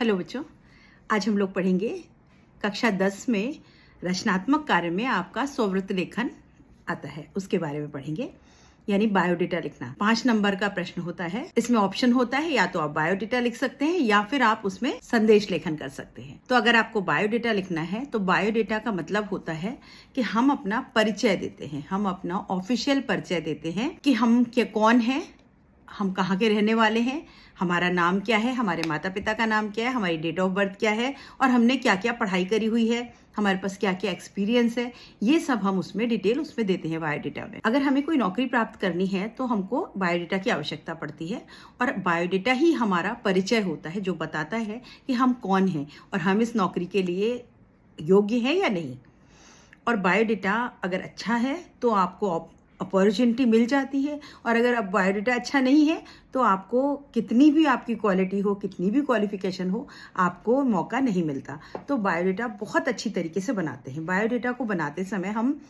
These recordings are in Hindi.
हेलो बच्चों, आज हम लोग पढ़ेंगे कक्षा 10 में रचनात्मक कार्य में आपका स्ववृत्त लेखन आता है, उसके बारे में पढ़ेंगे। यानी बायोडेटा लिखना 5 नंबर का प्रश्न होता है। इसमें ऑप्शन होता है, या तो आप बायोडेटा लिख सकते हैं या फिर आप उसमें संदेश लेखन कर सकते हैं। तो अगर आपको बायोडेटा लिखना है तो बायोडेटा का मतलब होता है कि हम अपना परिचय देते हैं, हम अपना ऑफिशियल परिचय देते हैं कि हम क्या कौन है, हम कहाँ के रहने वाले हैं, हमारा नाम क्या है, हमारे माता पिता का नाम क्या है, हमारी डेट ऑफ बर्थ क्या है और हमने क्या क्या पढ़ाई करी हुई है, हमारे पास क्या क्या एक्सपीरियंस है, ये सब हम उसमें डिटेल उसमें देते हैं बायोडेटा में। अगर हमें कोई नौकरी प्राप्त करनी है तो हमको बायोडेटा की आवश्यकता पड़ती है और बायोडेटा ही हमारा परिचय होता है, जो बताता है कि हम कौन हैं और हम इस नौकरी के लिए योग्य हैं या नहीं। और बायोडेटा अगर अच्छा है तो आपको अपॉर्चुनिटी मिल जाती है, और अगर अब बायोडेटा अच्छा नहीं है तो आपको कितनी भी आपकी क्वालिटी हो, कितनी भी क्वालिफिकेशन हो, आपको मौका नहीं मिलता। तो बायोडेटा बहुत अच्छी तरीके से बनाते हैं। बायोडेटा को बनाते समय हम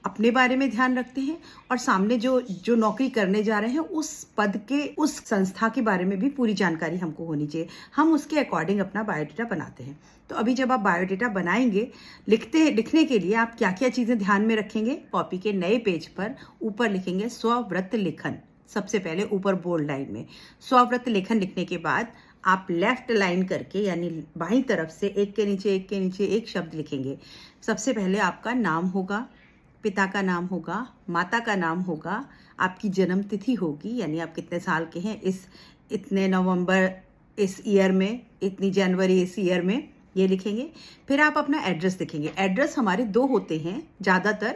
अपने बारे में ध्यान रखते हैं और सामने जो नौकरी करने जा रहे हैं उस पद के, उस संस्था के बारे में भी पूरी जानकारी हमको होनी चाहिए। हम उसके अकॉर्डिंग अपना बायोडेटा बनाते हैं। तो अभी जब आप बायोडेटा बनाएंगे, लिखने के लिए आप क्या क्या चीज़ें ध्यान में रखेंगे, कॉपी के नए पेज पर ऊपर लिखेंगे स्ववृत्त लेखन। सबसे पहले ऊपर बोल्ड लाइन में स्ववृत्त लेखन लिखने के बाद आप लेफ्ट लाइन करके, यानी बाईं तरफ से एक के नीचे एक शब्द लिखेंगे। सबसे पहले आपका नाम होगा, पिता का नाम होगा, माता का नाम होगा, आपकी जन्म तिथि होगी, यानी आप कितने साल के हैं इतने नवंबर इस ईयर में, इतनी जनवरी इस ईयर में, ये लिखेंगे। फिर आप अपना एड्रेस लिखेंगे। एड्रेस हमारे 2 होते हैं ज़्यादातर,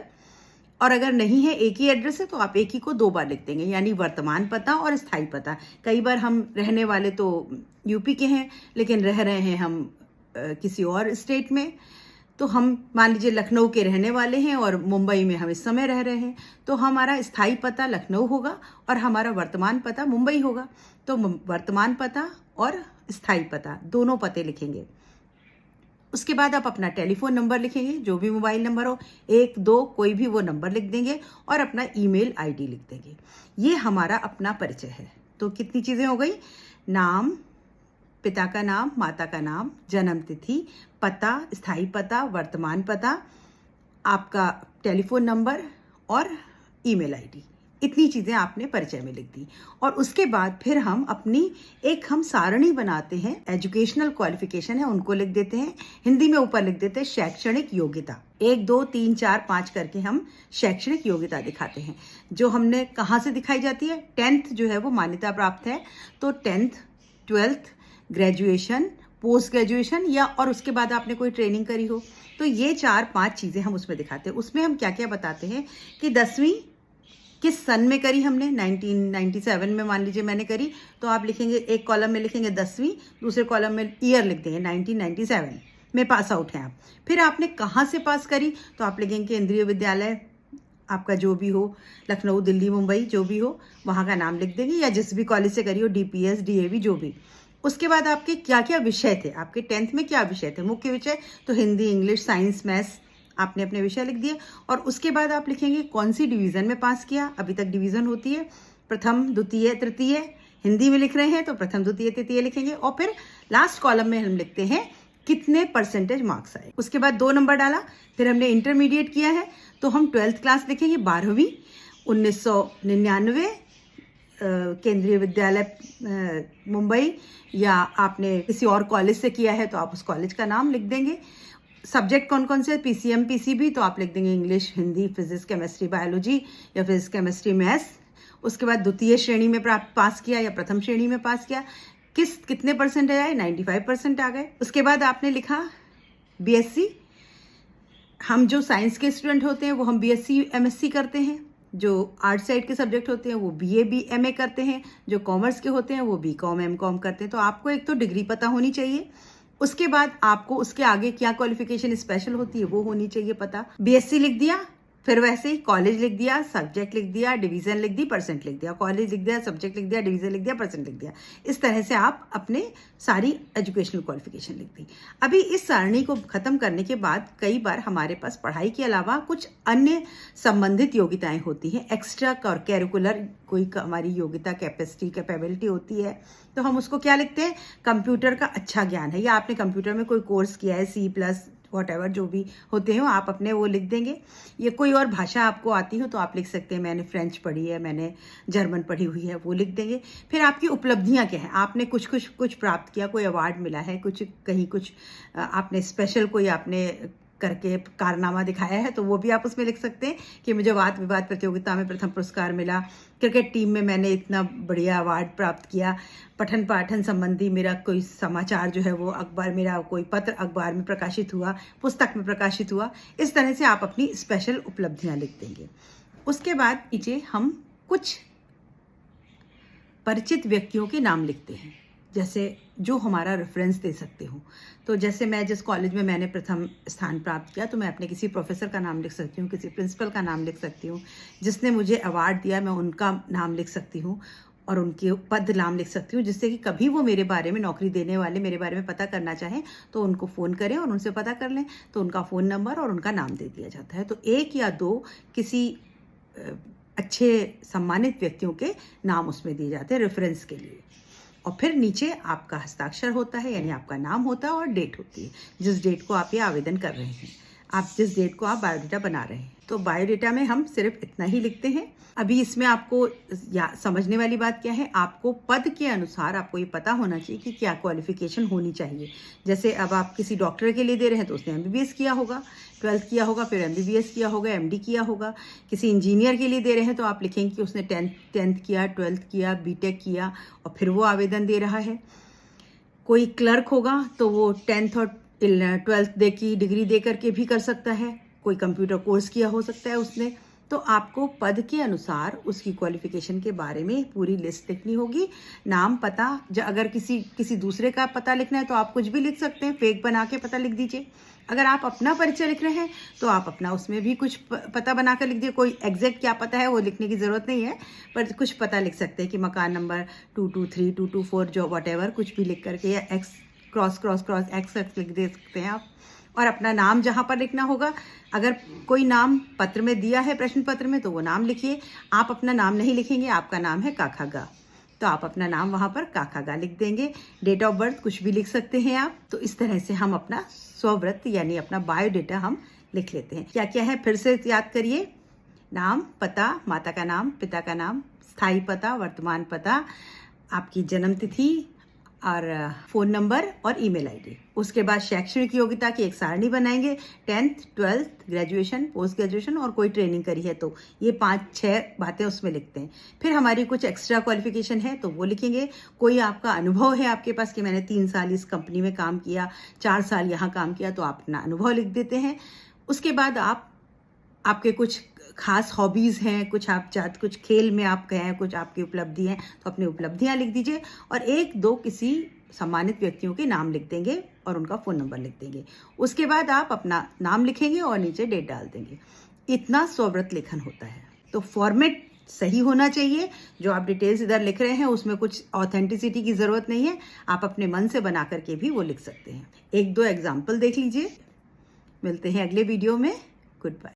और अगर नहीं है एक ही एड्रेस है तो आप एक ही को 2 बार लिख देंगे, यानी वर्तमान पता और स्थायी पता। कई बार हम रहने वाले तो यूपी के हैं लेकिन रह रहे हैं हम किसी और स्टेट में, तो हम मान लीजिए लखनऊ के रहने वाले हैं और मुंबई में हम इस समय रह रहे हैं, तो हमारा स्थायी पता लखनऊ होगा और हमारा वर्तमान पता मुंबई होगा। तो वर्तमान पता और स्थायी पता दोनों पते लिखेंगे। उसके बाद आप अपना टेलीफोन नंबर लिखेंगे, जो भी मोबाइल नंबर हो, 1 2 कोई भी वो नंबर लिख देंगे और अपना ईमेल आईडी लिख देंगे। ये हमारा अपना परिचय है। तो कितनी चीज़ें हो गई? नाम, पिता का नाम, माता का नाम, जन्म तिथि, पता, स्थायी पता, वर्तमान पता, आपका टेलीफोन नंबर और ईमेल आईडी। इतनी चीज़ें आपने परिचय में लिख दी। और उसके बाद फिर हम हम सारणी बनाते हैं। एजुकेशनल क्वालिफिकेशन है उनको लिख देते हैं, हिंदी में ऊपर लिख देते हैं शैक्षणिक योग्यता। 1 2 3 4 5 करके हम शैक्षणिक योग्यता दिखाते हैं, जो हमने कहाँ से दिखाई जाती है। 10th जो है वो मान्यता प्राप्त है, तो 10th, 12th, graduation, post graduation, या और उसके बाद आपने कोई ट्रेनिंग करी हो, तो ये 4-5 चीज़ें हम उसमें दिखाते हैं। उसमें हम क्या क्या बताते हैं कि 10वीं किस सन में करी हमने। 1997 में मान लीजिए मैंने करी, तो आप लिखेंगे, एक कॉलम में लिखेंगे 10वीं, दूसरे कॉलम में ईयर लिख देंगे 1997 में पास आउट हैं आप। फिर आपने कहाँ से पास करी, तो आप लिखेंगे केंद्रीय विद्यालय, आपका जो भी हो, लखनऊ, दिल्ली, मुंबई, जो भी हो, वहाँ का नाम लिख देंगे, या जिस भी कॉलेज से करी हो, DPS, DAV, जो भी। उसके बाद आपके क्या क्या विषय थे, आपके 10th में क्या विषय थे, मुख्य विषय, तो हिंदी, इंग्लिश, साइंस, मैथ्स, आपने अपने विषय लिख दिए। और उसके बाद आप लिखेंगे कौन सी डिवीज़न में पास किया। अभी तक डिवीज़न होती है प्रथम, द्वितीय, तृतीय। हिंदी में लिख रहे हैं तो प्रथम, द्वितीय, तृतीय लिखेंगे। और फिर लास्ट कॉलम में हम लिखते हैं कितने % मार्क्स आए। उसके बाद 2 नंबर डाला। फिर हमने इंटरमीडिएट किया है तो हम 12th क्लास लिखेंगे, 12वीं, 1999, केंद्रीय विद्यालय मुंबई, या आपने किसी और कॉलेज से किया है तो आप उस कॉलेज का नाम लिख देंगे। सब्जेक्ट कौन कौन से, PCM, PCB, तो आप लिख देंगे English, Hindi, physics, chemistry, biology, या फिजिक्स, केमिस्ट्री, मैथ्स। उसके बाद द्वितीय श्रेणी में पास किया या प्रथम श्रेणी में पास किया, कितने % आए, 95% आ गए। उसके बाद आपने लिखा BSc। हम जो साइंस के स्टूडेंट होते हैं वो हम BSc MSc करते हैं, जो आर्ट साइड के सब्जेक्ट होते हैं वो BA MA करते हैं, जो कॉमर्स के होते हैं वो BCom MCom करते हैं। तो आपको एक तो डिग्री पता होनी चाहिए, उसके बाद आपको उसके आगे क्या क्वालिफिकेशन स्पेशल होती है वो होनी चाहिए पता। BSc लिख दिया, फिर वैसे ही कॉलेज लिख दिया, सब्जेक्ट लिख दिया, डिवीज़न लिख दी, परसेंट लिख दिया, कॉलेज लिख दिया, सब्जेक्ट लिख दिया, डिवीज़न लिख दिया, परसेंट लिख दिया। इस तरह से आप अपने सारी एजुकेशनल क्वालिफिकेशन लिख दी। अभी इस सारणी को ख़त्म करने के बाद कई बार हमारे पास पढ़ाई के अलावा कुछ अन्य संबंधित योग्यताएं होती हैं, एक्स्ट्रा करिकुलर कोई हमारी योग्यता, कैपेबिलिटी होती है, तो हम उसको क्या लिखते हैं? कंप्यूटर का अच्छा ज्ञान है, या आपने कंप्यूटर में कोई कोर्स किया है, C+ वॉटएवर जो भी होते हैं आप अपने वो लिख देंगे। ये कोई और भाषा आपको आती हो तो आप लिख सकते हैं, मैंने फ्रेंच पढ़ी है, मैंने जर्मन पढ़ी हुई है, वो लिख देंगे। फिर आपकी उपलब्धियां क्या हैं? आपने कुछ प्राप्त किया, कोई अवार्ड मिला है, कहीं कुछ आपने स्पेशल कोई आपने करके कारनामा दिखाया है, तो वो भी आप उसमें लिख सकते हैं कि मुझे वाद विवाद प्रतियोगिता में प्रथम पुरस्कार मिला, क्रिकेट टीम में मैंने इतना बढ़िया अवार्ड प्राप्त किया, पठन पाठन संबंधी मेरा कोई समाचार जो है वो मेरा कोई पत्र अखबार में प्रकाशित हुआ, पुस्तक में प्रकाशित हुआ। इस तरह से आप अपनी स्पेशल उपलब्धियां लिख देंगे। उसके बाद नीचे हम कुछ परिचित व्यक्तियों के नाम लिखते हैं, जैसे जो हमारा रेफरेंस दे सकते हो। तो जैसे मैं जिस कॉलेज में मैंने प्रथम स्थान प्राप्त किया, तो मैं अपने किसी प्रोफेसर का नाम लिख सकती हूँ, किसी प्रिंसिपल का नाम लिख सकती हूँ, जिसने मुझे अवार्ड दिया मैं उनका नाम लिख सकती हूँ और उनके पद नाम लिख सकती हूँ, जिससे कि कभी वो मेरे बारे में, नौकरी देने वाले मेरे बारे में पता करना चाहें तो उनको फ़ोन करें और उनसे पता कर लें, तो उनका फ़ोन नंबर और उनका नाम दे दिया जाता है। तो 1 या 2 किसी अच्छे सम्मानित व्यक्तियों के नाम उसमें दिए जाते हैं रेफरेंस के लिए। और फिर नीचे आपका हस्ताक्षर होता है, यानी आपका नाम होता है और डेट होती है, जिस डेट को आप ये आवेदन कर रहे हैं, आप जिस डेट को आप बायोडाटा बना रहे हैं। तो बायोडाटा में हम सिर्फ इतना ही लिखते हैं। अभी इसमें आपको समझने वाली बात क्या है, आपको पद के अनुसार आपको ये पता होना चाहिए कि क्या क्वालिफिकेशन होनी चाहिए। जैसे अब आप किसी डॉक्टर के लिए दे रहे हैं तो उसने MBBS किया होगा, 12th किया होगा, फिर MBBS किया होगा, MD किया होगा। किसी इंजीनियर के लिए दे रहे हैं तो आप लिखेंगे कि उसने 10th किया, 12th किया, BTech किया और फिर वो आवेदन दे रहा है। कोई क्लर्क होगा तो वो 10th और 12th की डिग्री दे करके भी कर सकता है, कोई कंप्यूटर कोर्स किया हो सकता है उसने। तो आपको पद के अनुसार उसकी क्वालिफिकेशन के बारे में पूरी लिस्ट लिखनी होगी, नाम, पता। अगर किसी दूसरे का पता लिखना है तो आप कुछ भी लिख सकते हैं, फेक बना के पता लिख दीजिए। अगर आप अपना परिचय लिख रहे हैं तो आप अपना उसमें भी कुछ पता बनाकर लिख दिए। कोई एग्जैक्ट क्या पता है वो लिखने की ज़रूरत नहीं है, पर कुछ पता लिख सकते हैं कि मकान नंबर 223, 224 जो वॉटएवर कुछ भी लिख करके, या X क्रॉस X लिख दे सकते हैं आप। और अपना नाम जहाँ पर लिखना होगा, अगर कोई नाम पत्र में दिया है, प्रश्न पत्र में, तो वो नाम लिखिए। आप अपना नाम नहीं लिखेंगे, आपका नाम है काखागा, तो आप अपना नाम वहाँ पर काखागा लिख देंगे। डेट ऑफ बर्थ कुछ भी लिख सकते हैं आप। तो इस तरह से हम अपना स्ववृत्त यानी अपना बायोडेटा हम लिख लेते हैं। क्या क्या है फिर से याद करिए, नाम, पता, माता का नाम, पिता का नाम, स्थायी पता, वर्तमान पता, आपकी जन्म तिथि और फ़ोन नंबर और ईमेल आईडी। उसके बाद शैक्षणिक योग्यता की एक सारणी बनाएंगे, 10th, 12th, graduation, post graduation और कोई ट्रेनिंग करी है तो ये 5-6 बातें उसमें लिखते हैं। फिर हमारी कुछ एक्स्ट्रा क्वालिफिकेशन है तो वो लिखेंगे। कोई आपका अनुभव है आपके पास कि मैंने 3 साल इस कंपनी में काम किया, 4 साल यहाँ काम किया, तो आप अपना अनुभव लिख देते हैं। उसके बाद आपके कुछ खास हॉबीज़ हैं, कुछ खेल में आप गए हैं, कुछ आपकी उपलब्धि हैं, तो अपनी उपलब्धियां लिख दीजिए। और 1-2 किसी सम्मानित व्यक्तियों के नाम लिख देंगे और उनका फ़ोन नंबर लिख देंगे। उसके बाद आप अपना नाम लिखेंगे और नीचे डेट डाल देंगे। इतना स्ववृत्त लेखन होता है। तो फॉर्मेट सही होना चाहिए। जो आप डिटेल्स इधर लिख रहे हैं उसमें कुछ ऑथेंटिसिटी की ज़रूरत नहीं है, आप अपने मन से बना करके भी वो लिख सकते हैं। 1-2 एग्जाम्पल देख लीजिए। मिलते हैं अगले वीडियो में। Good bye.